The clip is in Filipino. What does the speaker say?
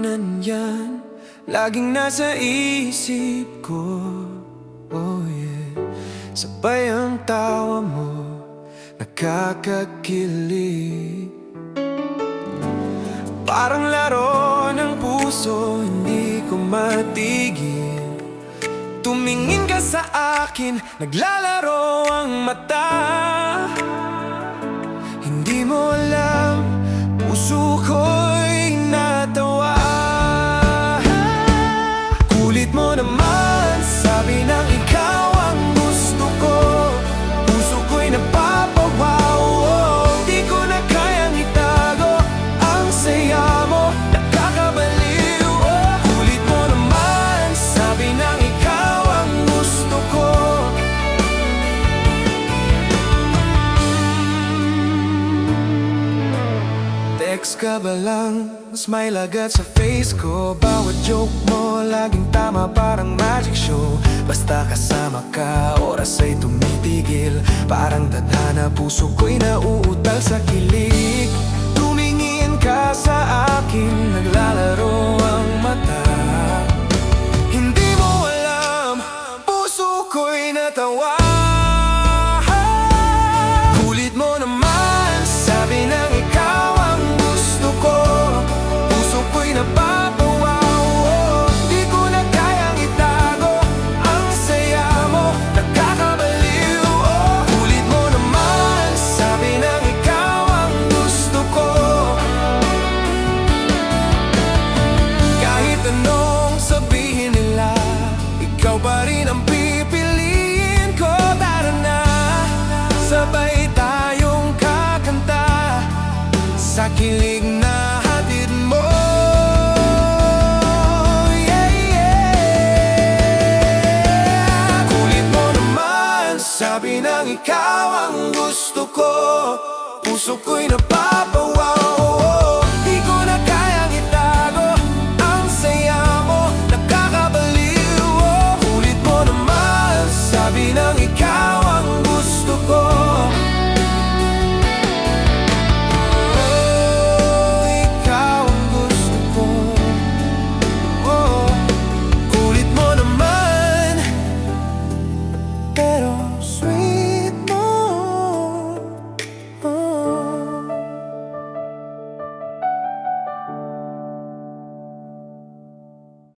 nandyan, laging nasa isip ko. Oh yeah, sabay ang tawa mo, nakakakilig. Parang laro ng puso, hindi ko matigil. Tumingin ka sa akin, naglalaro ang mata. Hindi mo alam, puso ko'y natawa. Kulit mo naman, sabi nang ikaw ang gusto ko. Puso ko'y napapawaw, di ko na kayang itago. Ang saya mo, nakakabaliw. Kulit mo naman, sabi nang ikaw ang gusto ko. Text ka ba lang, mas may lagat sa face ko. Bawat joke mo, laging tama parang magic show. Basta kasama ka, oras ay tumitigil. Parang tadhana, puso ko'y nauutal sa kilig. Tumingin ka sa akin, naglalaro ang mata. Hindi mo alam, puso ko'y natawa. Kulit mo naman, sabi nang ikaw ang gusto ko. Puso ko'y napapawaw, di ko na kayang itago. Ang saya mo, nakakabaliw. Kulit mo naman, sabi nang ikaw ang gusto ko. Kahit anong sabihin nila, ikaw pa rin ang pipiliin ko. Tara na, sabay tayong kakanta sa kilig na hatid mo. Yeah, yeah. Kulit mo naman, sabi nang ikaw ang gusto ko. Puso ko'y